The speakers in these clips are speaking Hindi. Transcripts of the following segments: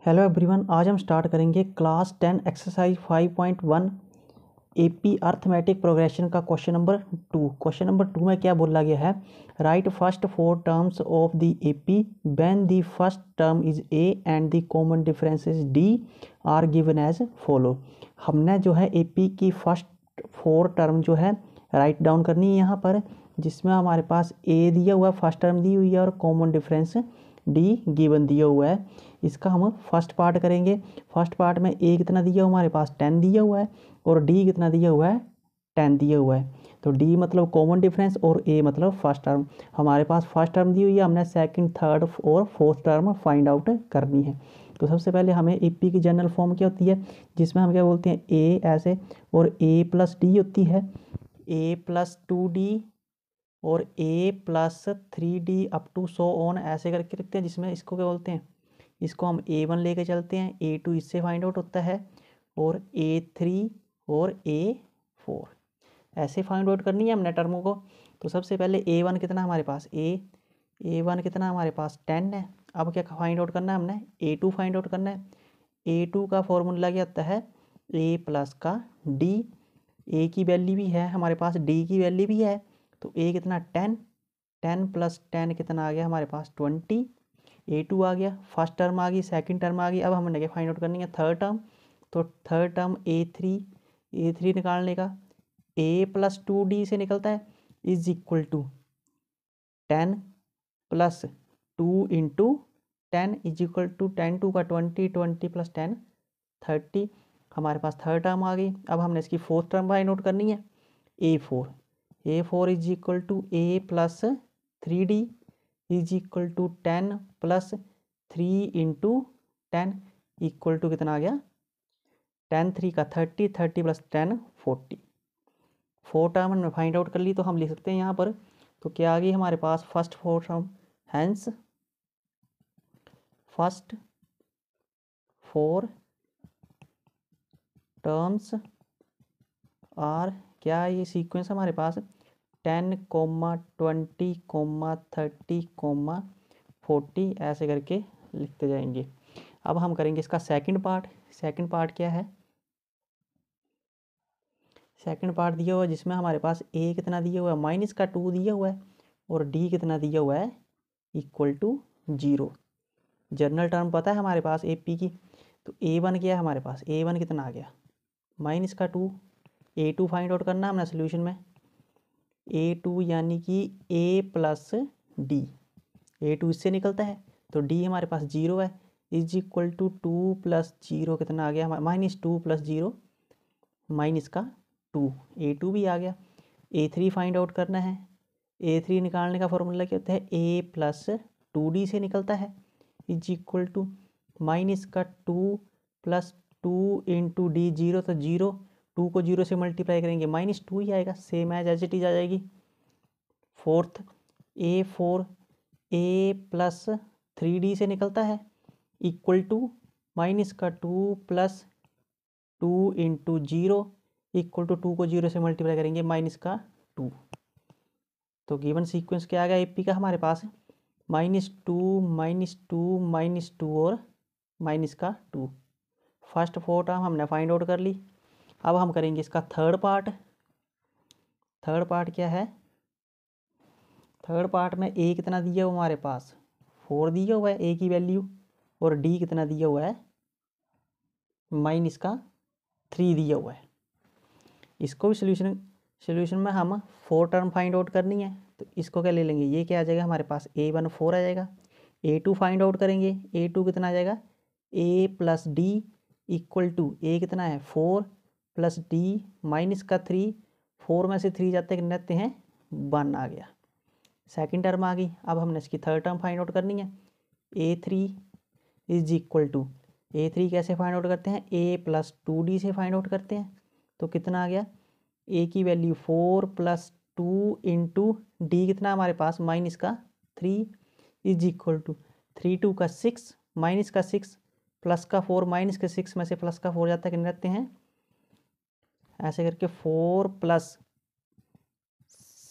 हेलो एवरीवन, आज हम स्टार्ट करेंगे class 10 exercise 5.1 AP arithmetic progression का क्वेश्चन नंबर 2। क्वेश्चन नंबर 2 में क्या बोला गया है? Right first 4 terms of the AP when the first term is A and the common difference is D are given as follow. हमने जो है एपी की फर्स्ट 4 टर्म जो है राइट डाउन करनी है यहाँ पर, जिसमें हमारे पास ए दिया हुआ है, फर्स्ट टर्म दी हुई है और कॉमन डिफरेंस डी गिवन दिया हुआ है। इसका हम फर्स्ट पार्ट करेंगे। फर्स्ट पार्ट में ए कितना दिया हुआ हमारे पास 10 दिया हुआ है और डी कितना दिया हुआ है 10 दिया हुआ है। तो डी मतलब कॉमन डिफरेंस और ए मतलब फर्स्ट टर्म। हमारे पास फर्स्ट टर्म दी हुई है, हमने सेकंड, थर्ड और फोर्थ टर्म फाइंड आउट करनी है। तो सबसे पहले हमें एपी की जनरल फॉर्म क्या होती है, जिसमें हम क्या बोलते हैं ए ऐसे और ए प्लस डी होती है, ए प्लस 2d और a plus 3d up to so on ऐसे करके लिखते हैं, जिसमें इसको क्या बोलते हैं, इसको हम A1 लेके चलते हैं, A2 इससे फाइंड आउट होता है और A3 और A4 ऐसे फाइंड आउट करनी है हमने टर्मों को। तो सबसे पहले A1 कितना हमारे पास A1 कितना हमारे पास 10 है। अब क्या फाइंड आउट करना है हमने, A2 फाइंड आउट करना है। A2 का फॉर्मूला क्या होता है, A प्लस का D। A की वैल्यू भी है हमारे पास, D की वैल्यू भी है, तो A कितना 10, 10 प्लस 10 कितना आ गया हमारे पास 20। A2 आ गया, फर्स्ट टर्म आ गई, सेकंड टर्म आ गई। अब हमने क्या फाइंड आउट करनी है, थर्ड टर्म। तो थर्ड टर्म A3 निकालने का A प्लस 2D से निकलता है is equal to 10 plus 2 into 10 is equal to 10 2 का 20, 20 प्लस 10 30। हमारे पास थर्ड टर्म आ गई। अब हमने इसकी फोर्थ टर्म फाइंड आउट करनी है, A4 is equal to A plus 3D is equal to 10 plus 3 into 10 equal to कितना आ गया 10 3 का 30, 30 प्लस 10 40। फोर टर्म हमने फाइंड आउट कर ली, तो हम लिख सकते हैं यहाँ पर। तो क्या आ गई हमारे पास first four term, hence first 4 terms are, क्या है ये सीक्वेंस हमारे पास 10, 20, 30, 40 ऐसे करके लिखते जाएंगे। अब हम करेंगे इसका सेकंड पार्ट। सेकंड पार्ट क्या है, सेकंड पार्ट दिया हुआ है जिसमें हमारे पास ए कितना दिया हुआ है -2 दिया हुआ है और डी कितना दिया हुआ है इक्वल टू 0। जनरल टर्म पता है हमारे पास एपी की, तो A1 क्या है हमारे पास, A1 कितना आ गया -2। A2 फाइंड आउट करना है हमने सोल्यूशन में, A2 यानी कि A प्लस डी। A2 इससे निकलता है तो D हमारे पास 0 है, इज इक्वल टू 2 प्लस 0 कितना आ गया हमारा -2 प्लस 0 माइनस का 2, A2 भी आ गया। A3 फाइंड आउट करना है, A3 निकालने का फॉर्मूला क्या होता है, A प्लस 2D से निकलता है इज इक्वल टू माइनस का 2 प्लस 2 इंटू डी 0, तो 0, 2 को 0 से मल्टीप्लाई करेंगे -2 ही आएगा, सेम एज इट इज आ जाएगी। Fourth A4 A plus 3D से निकलता है इक्वल टू माइनस का 2 प्लस 2 इंटू 0 इक्वल टू 2 को 0 से मल्टीप्लाई करेंगे -2। तो गिवन सीक्वेंस क्या आ गया एपी का हमारे पास -2 -2 और -2। फर्स्ट 4 टर्म हमने फाइंड आउट कर ली। अब हम करेंगे इसका थर्ड पार्ट। थर्ड पार्ट क्या है, थर्ड पार्ट में ए कितना दिया हुआ हमारे पास 4 दिया हुआ है ए की वैल्यू, और डी कितना दिया हुआ है -3 दिया हुआ है। इसको भी सोल्यूशन में हम 4 टर्म फाइंड आउट करनी है, तो इसको क्या ले लेंगे, ये क्या आ जाएगा हमारे पास A1 4 आ जाएगा। A2 फाइंड आउट करेंगे, A2 कितना आ जाएगा A plus D equal to A कितना है 4 प्लस डी -3, 4 में से 3 जाते रहते हैं 1 आ गया, सेकंड टर्म आ गई। अब हमने इसकी थर्ड टर्म फाइंड आउट करनी है, A3 is equal to A3 कैसे फाइंड आउट करते हैं, A प्लस 2D से फाइंड आउट करते हैं। तो कितना आ गया, A की वैल्यू 4 प्लस 2 इंटू डी कितना हमारे पास -3 इज इक्वल टू 3 2 का 6 -6 प्लस का 4 -6 में से प्लस का 4 जाता है कितने रहते हैं, ऐसे करके 4 प्लस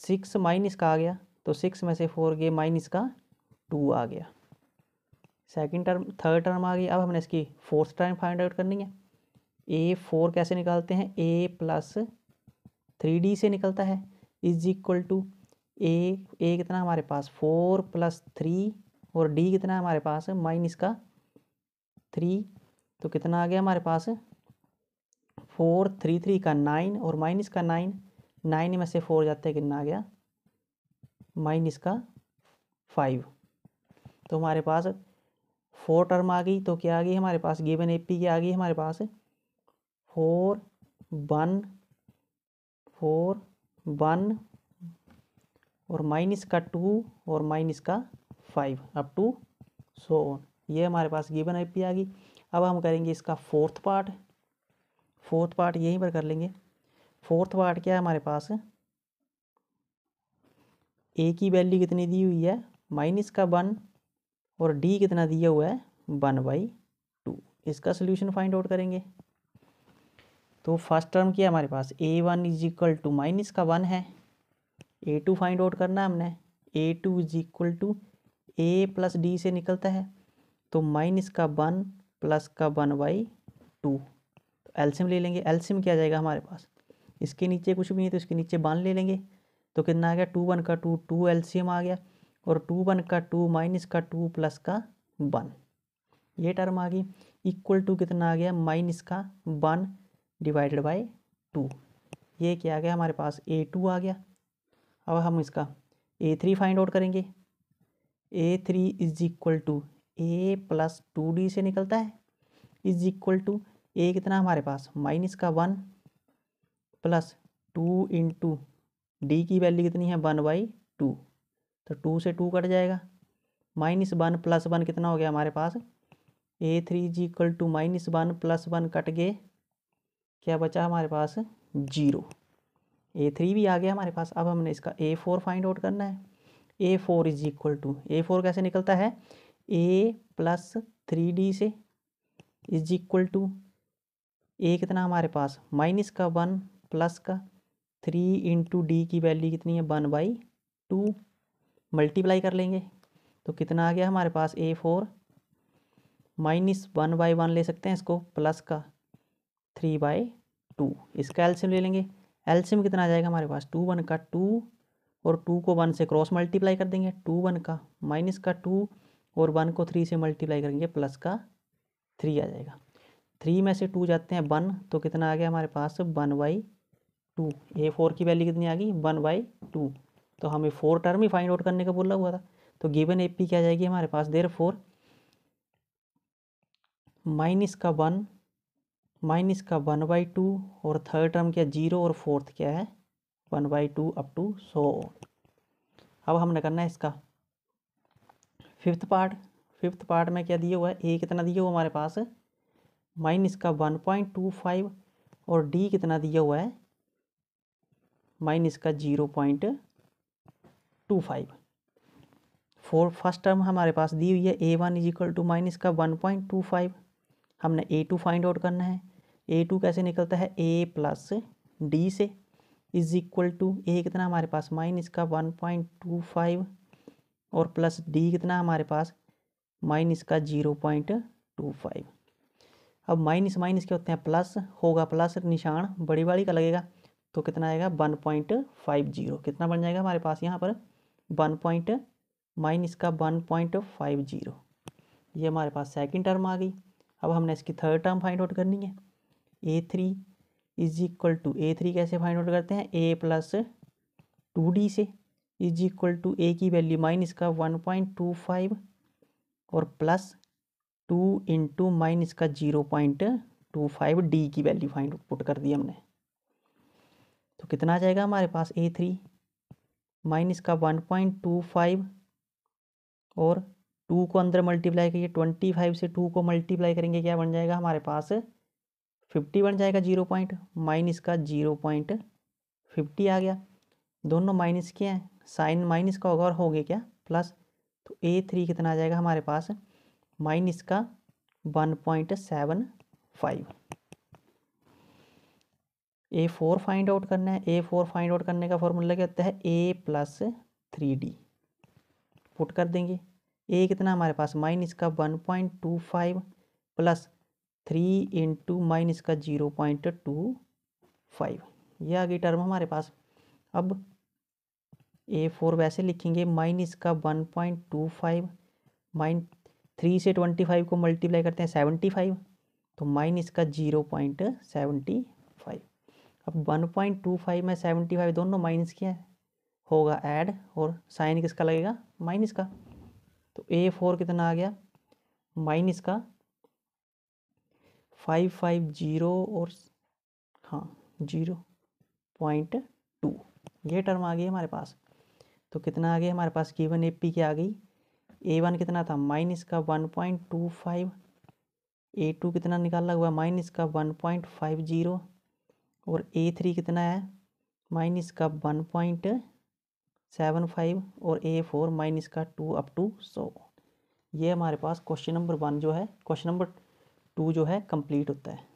6 माइनस का आ गया, तो 6 में से 4 गए -2 आ गया। सेकंड टर्म, थर्ड टर्म आ गई। अब हमने इसकी फोर्थ टर्म फाइंड आउट करनी है। A4 कैसे निकालते हैं, A+3D से निकलता है, इज इक्वल टू ए कितना हमारे पास 4+3 और D कितना है हमारे पास -3। तो कितना आ गया हमारे पास 4, 3, 3 का 9 और माइनस का 9, 9 में से 4 जाते हैं, कितना आ गया -5। तो हमारे पास 4 टर्म आ गई। तो क्या आ गई हमारे पास, गिवन AP की आ गई हमारे पास 4, 1, 4, 1 और माइनस का 2 और माइनस का 5 अप टू सो ऑन। ये हमारे पास गिवन AP आ गई। अब हम करेंगे इसका फोर्थ पार्ट। फोर्थ पार्ट यहीं पर कर लेंगे। फोर्थ पार्ट क्या है हमारे पास, A की वैल्यू कितनी दी हुई है -1 और D कितना दिया हुआ है 1/2। इसका सोल्यूशन फाइंड आउट करेंगे। तो फर्स्ट टर्म क्या है हमारे पास, A1 इज इक्वल टू -1 है, A2 फाइंड आउट करना है हमने। A2 is equal to A+D से निकलता है, तो -1 प्लस का 1/2। तो एलसीएम ले लेंगे। एलसीएम क्या आ जाएगा हमारे पास, इसके नीचे कुछ भी नहीं तो इसके नीचे 1 ले लेंगे। तो कितना आ गया 2 1 का 2, 2 एलसीएम आ गया, और 2 1 का 2 माइनस का 2 प्लस का 1, ये टर्म आ गई। इक्वल टू कितना आ गया -1 डिवाइडेड बाय 2। ये क्या आ गया हमारे पास A2 आ गया। अब हम इसका A3 फाइंड आउट करेंगे। A3 is equal to A+2D से निकलता है, इज इक्वल टू A कितना हमारे पास -1 प्लस 2 इंटू D की वैल्यू कितनी है 1/2। तो 2 से 2 कट जाएगा, -1 प्लस 1 कितना हो गया हमारे पास, A3 is equal to -1 plus 1 cut गए, क्या बचा हमारे पास 0। A3 भी आ गया हमारे पास। अब हमने इसका A4 फाइंड आउट करना है। A4 is equal to, A4 कैसे निकलता है A+3D से, इज इक्वल टू A कितना हमारे पास -1 प्लस का 3 इंटू D की वैल्यू कितनी है 1/2, मल्टीप्लाई कर लेंगे। तो कितना आ गया हमारे पास A4 -1/1 ले सकते हैं इसको, प्लस का 3/2। इसका एलसीएम ले लेंगे। एलसीएम कितना आ जाएगा हमारे पास 2 1 का 2 और 2 को 1 से क्रॉस मल्टीप्लाई कर देंगे, 2 1 का माइनस का 2 और 1 को 3 से मल्टीप्लाई करेंगे, प्लस का 3 आ जाएगा। 3 में से 2 जाते हैं 1, तो कितना आ गया हमारे पास 1/2। A4 की वैल्यू कितनी आ गई 1/2। तो हमें 4 टर्म ही फाइंड आउट करने का बोला हुआ था। तो गिवन AP क्या आ जाएगी हमारे पास, देयरफॉर -1 -1/2 और थर्ड टर्म क्या 0 और फोर्थ क्या है 1/2 अप टू सो। अब हमने करना है इसका फिफ्थ पार्ट। फिफ्थ पार्ट में क्या दिया हुआ है, A कितना दिया हुआ हमारे पास -1.25 और D कितना दिया हुआ है -0.25। फर्स्ट टर्म हमारे पास दी हुई है A1 इज इक्वल टू -1.25। हमने A2 फाइंड आउट करना है। A2 कैसे निकलता है A+D से, इज इक्वल टू A कितना हमारे पास -1.25 और प्लस D कितना हमारे पास -0.25। अब माइनस माइनस क्या होते हैं, प्लस होगा, प्लस निशान बड़ी वाली का लगेगा, तो कितना आएगा 1.50। कितना बन जाएगा हमारे पास यहाँ पर -1.50। ये हमारे पास सेकंड टर्म आ गई। अब हमने इसकी थर्ड टर्म फाइंड आउट करनी है। A3 is equal to, A3 कैसे फाइंड आउट करते हैं A+2D से, इज इक्वल टू A की वैल्यू -1.25 और प्लस 2 इंटू -0.25 D की वैल्यू फाइंड पुट कर दी हमने। तो कितना आ जाएगा हमारे पास A3 -1.25 और 2 को अंदर मल्टीप्लाई करिए, 25 से 2 को मल्टीप्लाई करेंगे, क्या बन जाएगा हमारे पास 50 बन जाएगा। 0 पॉइंट माइनस का 0.50 आ गया। दोनों माइनस के हैं, साइन माइनस का होगा और हो गया क्या प्लस। तो A3 कितना आ जाएगा हमारे पास माइनस का 1.75। A4 फाइंड आउट करना है। A4 फाइंड आउट करने का फॉर्मूला क्या होता है A+3D। पुट कर देंगे, ए कितना हमारे पास माइनस का 1.25 प्लस 3 इंटू माइनस का 0.25, ये आ गई टर्म हमारे पास। अब A4 वैसे लिखेंगे माइनस का 1.25 माइन 3 से 25 को मल्टीप्लाई करते हैं 75, तो माइनस का 0.75। अब 1.25 में 75 दोनों माइनस किया होगा ऐड, और साइन किसका लगेगा, माइनस का। तो A4 कितना आ गया माइनस का 550 और हाँ 0.2, ये टर्म आ गई हमारे पास। तो कितना आ गया हमारे पास, गिवन AP की आ गई। A1 कितना था माइनस का 1.25, A2 कितना निकाला हुआ माइनस का 1.50, और A3 कितना है माइनस का 1.75, और A4 माइनस का 2 अप टू 100। ये हमारे पास क्वेश्चन नंबर 1 जो है, क्वेश्चन नंबर 2 जो है कंप्लीट होता है।